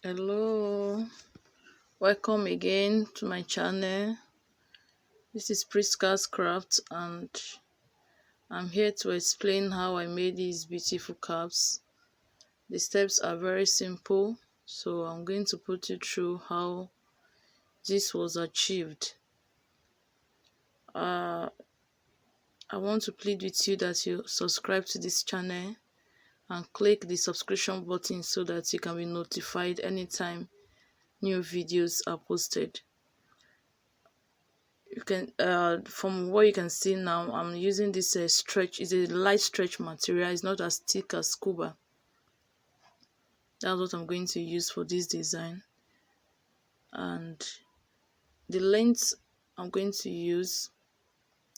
Hello, welcome again to my channel. This is Priska's Craft and I'm here to explain how I made these beautiful caps. The steps are very simple, so I'm going to put you through how this was achieved. I want to plead with you that you subscribe to this channel and click the subscription button so that you can be notified anytime new videos are posted. You can from what you can see now, I'm using this stretch. It's a light stretch material. It's not as thick as scuba. That's what I'm going to use for this design. And the length I'm going to use,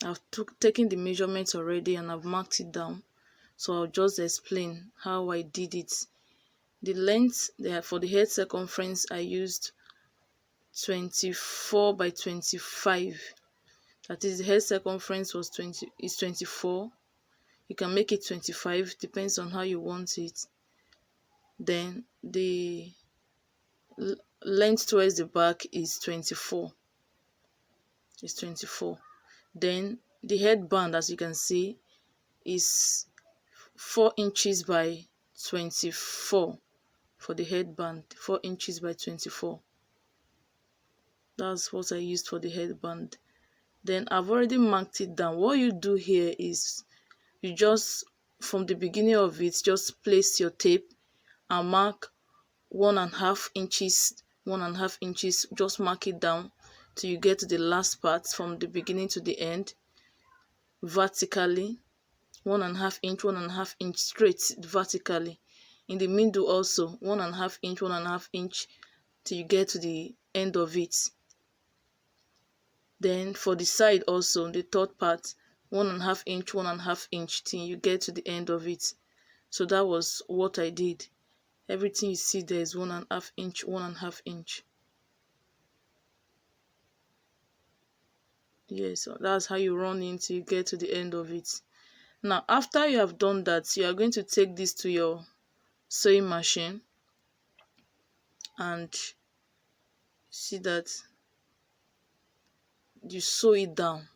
I've taken the measurements already and I've marked it down, so I'll just explain how I did it. The length there for the head circumference, I used 24 by 25. That is, the head circumference was 24. You can make it 25, depends on how you want it. Then the length towards the back is 24. It's 24. Then the headband, as you can see, is 4 inches by 24 for the headband. 4 inches by 24. That's what I used for the headband. Then I've already marked it down. What you do here is you just, from the beginning of it, just place your tape and mark 1.5 inches, 1.5 inches. Just mark it down till you get to the last part, from the beginning to the end, vertically. 1.5 inch, 1.5 inch straight vertically. In the middle also 1.5 inch, 1.5 inch till you get to the end of it. Then for the side also, the third part, 1.5 inch, 1.5 inch till you get to the end of it. So that was what I did. Everything you see there is 1.5 inch, 1.5 inch. Yes, so that's how you run in till you get to the end of it. Now, after you have done that, you are going to take this to your sewing machine and see that you sew it down.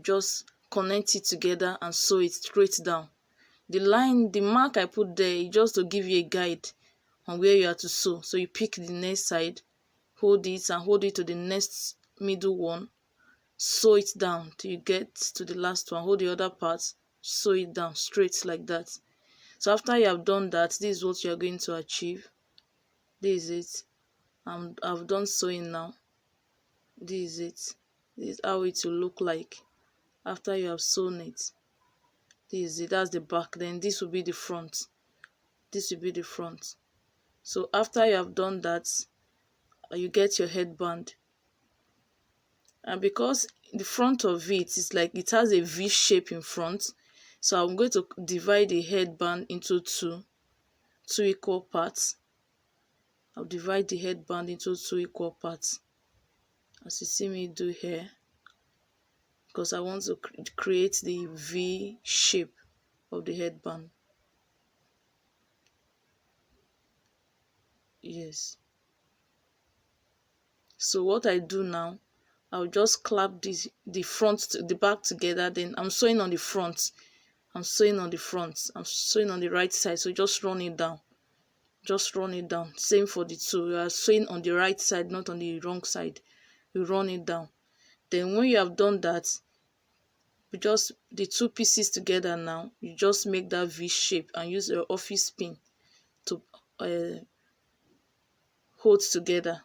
Just connect it together and sew it straight down. The line, the mark I put there is just to give you a guide on where you are to sew. So you pick the next side, hold it and hold it to the next middle one, sew it down till you get to the last one. Hold the other part, sew it down straight like that. So after you have done that, this is what you are going to achieve. This is it. I've done sewing now. This is it. This is how it will look like after you have sewn it. This is it. That's the back. Then this will be the front. This will be the front. So after you have done that, you get your headband. And because the front of it is like it has a V shape in front, so I'm going to divide the headband into two equal parts. I'll divide the headband into 2 equal parts, as you see me do here, because I want to create the V shape of the headband. Yes. So what I do now, I'll just clap the front to the back together. Then I'm sewing on the front. I'm sewing on the front. I'm sewing on the right side. So just run it down. Just run it down. Same for the two. You are sewing on the right side, not on the wrong side. You run it down. Then when you have done that, you just the two pieces together now. You just make that V shape and use your office pin to hold together,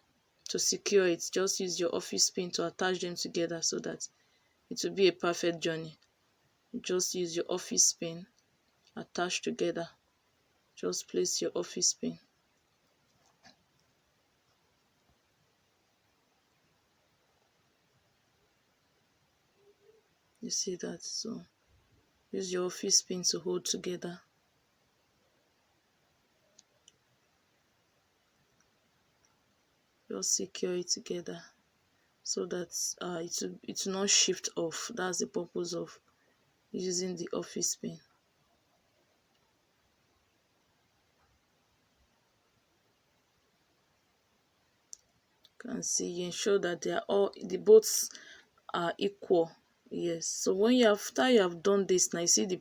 to secure it. Just use your office pin to attach them together so that it will be a perfect journey. You just use your office pin, attach together. Just place your office pin. You see that? So use your office pin to hold together. Just secure it together so that it will not shift off. That's the purpose of using the office pin. You can see, you ensure that they are all, the both are equal. Yes, so when you, after you have done this, now you see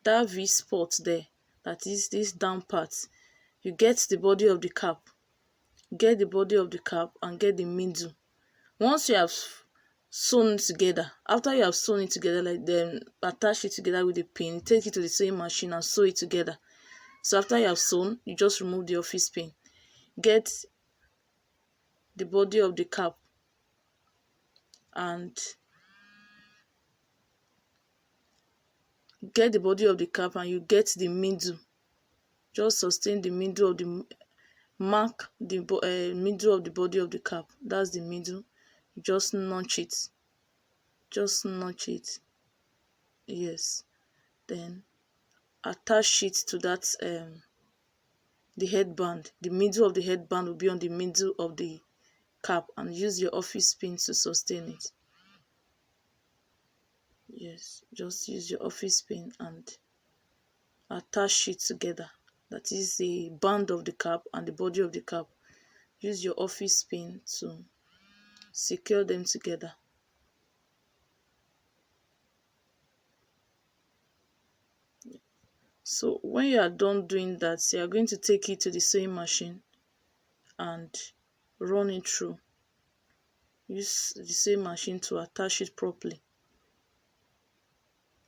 that V spot there, that is this down part, you get the body of the cap, get the body of the cap and get the middle. Once you have sewn together, after you have sewn it together, like then attach it together with a pin, take it to the sewing machine and sew it together. So after you have sewn, you just remove the office pin, get the body of the cap and you get the middle. Just sustain the middle of the, mark the middle of the body of the cap. That's the middle. You just notch it. Just notch it. Yes. Then attach it to that the headband. The middle of the headband will be on the middle of the cap, and use your office pin to sustain it. Yes, just use your office pin and attach it together. That is the band of the cap and the body of the cap. Use your office pin to secure them together. So when you are done doing that, you are going to take it to the sewing machine and run it through. Use the sewing machine to attach it properly.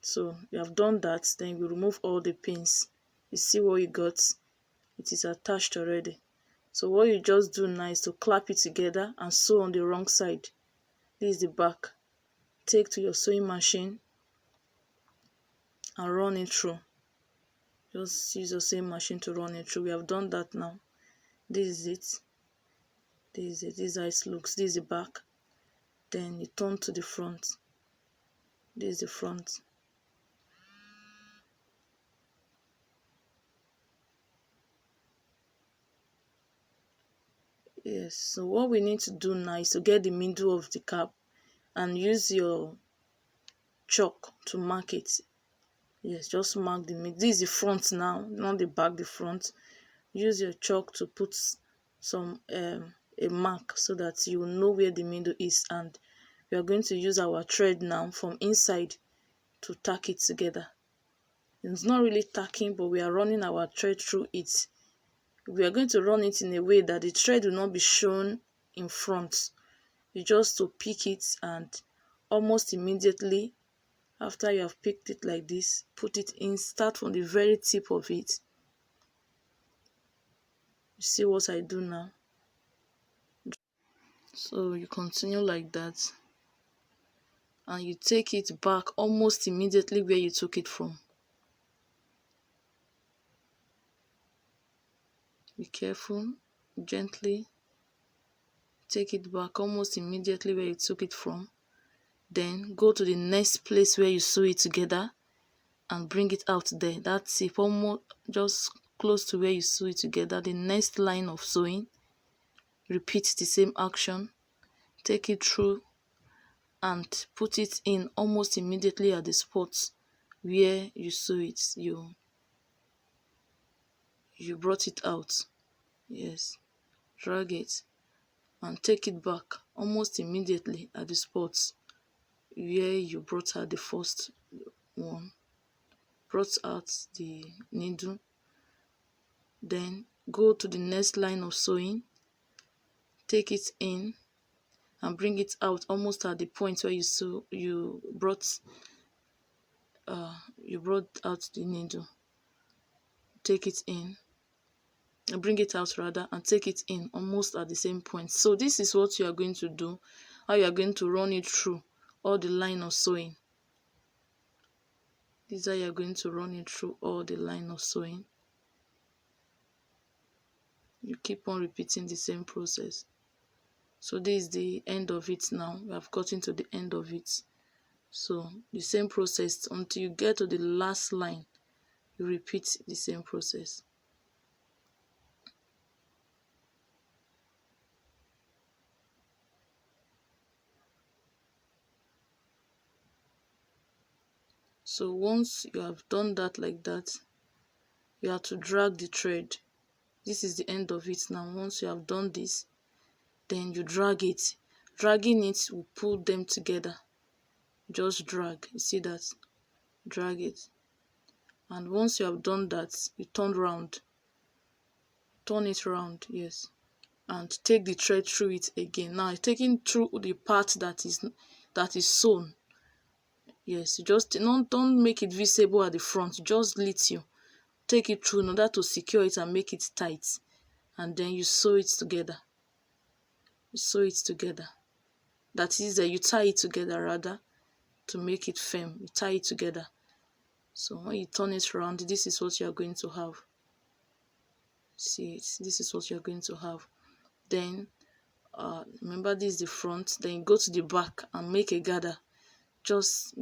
So you have done that, then you remove all the pins. You see what you got, it is attached already. So what you just do now is to clap it together and sew on the wrong side. This is the back. Take to your sewing machine and run it through. Just use your sewing machine to run it through. We have done that now. This is it. This is it. This is how it looks. This is the back. Then you turn to the front. This is the front. Yes, so what we need to do now is to get the middle of the cap and use your chalk to mark it. Yes, just mark the middle. This is the front now, not the back, the front. Use your chalk to put some a mark so that you will know where the middle is, and we are going to use our thread now from inside to tack it together. It's not really tacking, but we are running our thread through it. We are going to run it in a way that the thread will not be shown in front. You just to pick it, and almost immediately after you have picked it like this, put it in, start from the very tip of it. You see what I do now? So you continue like that, and you take it back almost immediately where you took it from. Be careful, gently take it back almost immediately where you took it from. Then go to the next place where you sew it together and bring it out there. That tip almost just close to where you sew it together. The next line of sewing, repeat the same action. Take it through and put it in almost immediately at the spot where you sew it. You brought it out. Yes, drag it and take it back almost immediately at the spot where you brought out the first one. Brought out the needle. Then go to the next line of sewing, take it in and bring it out almost at the point where you brought out the needle. Take it in, bring it out rather, and take it in almost at the same point. So this is what you are going to do, how you are going to run it through all the line of sewing. This is how you are going to run it through all the line of sewing. You keep on repeating the same process. So this is the end of it now. We have gotten to the end of it. So the same process until you get to the last line. You repeat the same process. So once you have done that like that, you have to drag the thread. This is the end of it now. Once you have done this, then you drag it. Dragging it will pull them together. Just drag. You see that? Drag it. And once you have done that, you turn round. Turn it round, yes. And take the thread through it again. Now taking through the part that is sewn. Yes, just don't make it visible at the front, just little. Take it through in order to secure it and make it tight. And then you sew it together. You sew it together. That is, you tie it together rather to make it firm. You tie it together. So when you turn it around, this is what you are going to have. See it? This is what you are going to have. Then remember, this is the front. Then you go to the back and make a gather. Just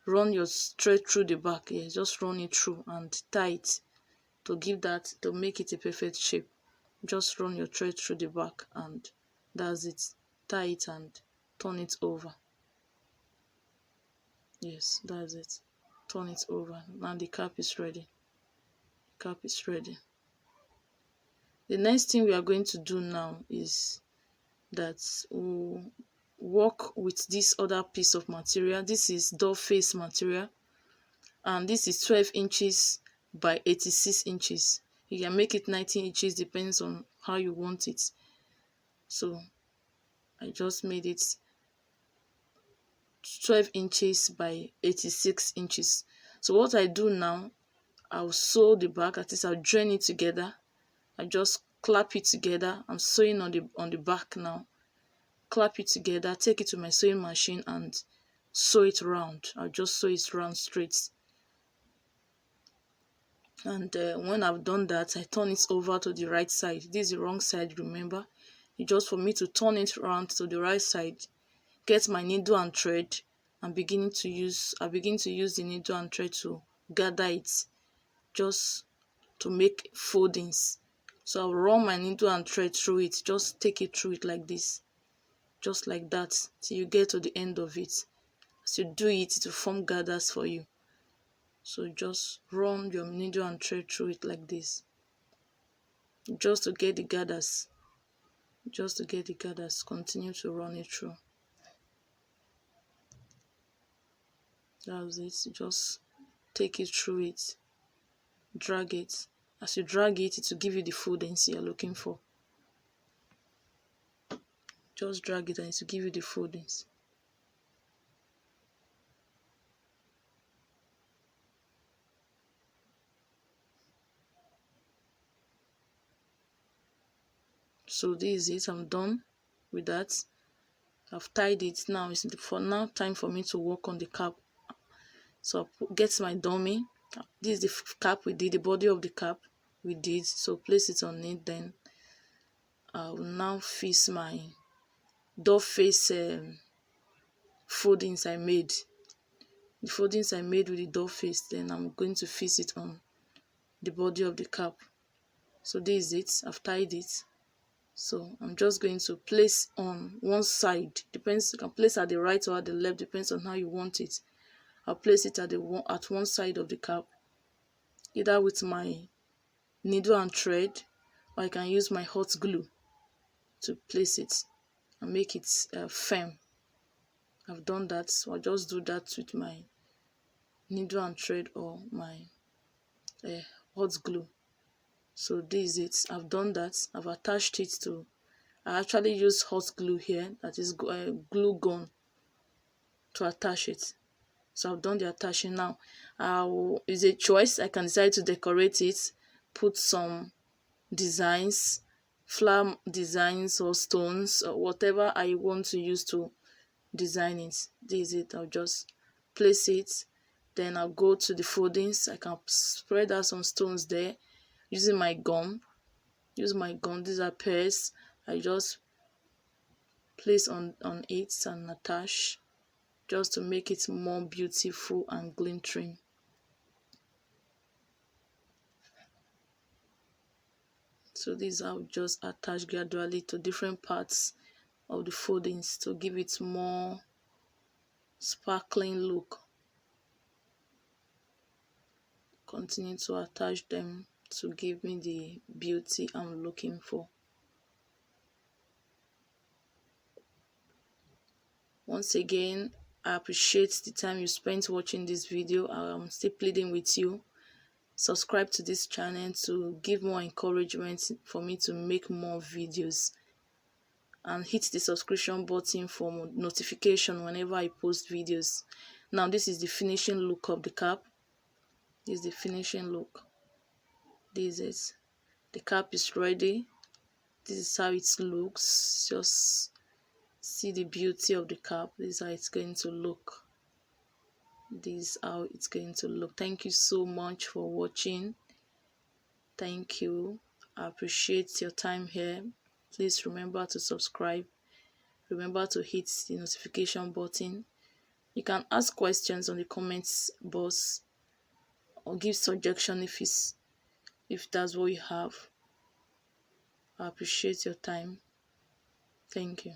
run your thread through the back. Yeah, just run it through and tie it to make it a perfect shape. Just run your thread through the back and that's it. Tie it and turn it over. Yes, that's it. Turn it over. Now the cap is ready. Cap is ready. The next thing we are going to do now is that we'll work with this other piece of material. This is doll face material, and this is 12 inches by 86 inches. You can make it 19 inches, depends on how you want it. So I just made it 12 inches by 86 inches. So what I do now, I'll sew the back, at least I'll join it together. I just clap it together. I'm sewing on the back now. Clap it together, take it to my sewing machine and sew it round. I'll just sew it round straight. And when I've done that, I turn it over to the right side. This is the wrong side, remember. It's just for me to turn it around to the right side, get my needle and thread, and I begin to use the needle and thread to gather it, just to make foldings. So I'll run my needle and thread through it, just take it through it like this, just like that, till you get to the end of it. As you do it, it will form gathers for you. So just run your needle and thread through it like this, just to get the gathers. Continue to run it through. That's it. Just take it through it, drag it. As you drag it, it will give you the foldings you're looking for. Just drag it and it will give you the foldings. So this is it. I'm done with that. I've tied it. Now it's time for me to work on the cap. So I'll get my dummy. This is the cap we did, the body of the cap we did. So place it on it. Then I will now fix my doll face foldings I made. The foldings I made with the doll face. Then I'm going to fix it on the body of the cap. So this is it. I've tied it. So I'm just going to place on one side. Depends, you can place at the right or at the left, depends on how you want it. I'll place it at one side of the cap, either with my needle and thread, or I can use my hot glue to place it and make it firm. I've done that, so I'll just do that with my needle and thread or my hot glue. So this is it. I've done that. I've attached it to, I actually use hot glue here, that is glue gun, to attach it. So I've done the attaching. Now it's a choice. I can decide to decorate it, put some designs, flower designs or stones or whatever I want to use to design it. This is it. I'll just place it, then I'll go to the foldings. I can spread out some stones there using my gum. These are pairs. I just place on it and attach, just to make it more beautiful and glittering. So these I'll just attach gradually to different parts of the foldings to give it more sparkling look. Continue to attach them to give me the beauty I'm looking for. Once again, I appreciate the time you spent watching this video. I'm still pleading with you. Subscribe to this channel to give more encouragement for me to make more videos, and hit the subscription button for notification whenever I post videos. Now this is the finishing look of the cap. This is the finishing look. This is the cap is ready. This is how it looks. Just see the beauty of the cap. This is how it's going to look. This is how it's going to look. Thank you so much for watching. Thank you. I appreciate your time here. Please remember to subscribe. Remember to hit the notification button. You can ask questions on the comments box or give suggestion if that's what you have. I appreciate your time. Thank you.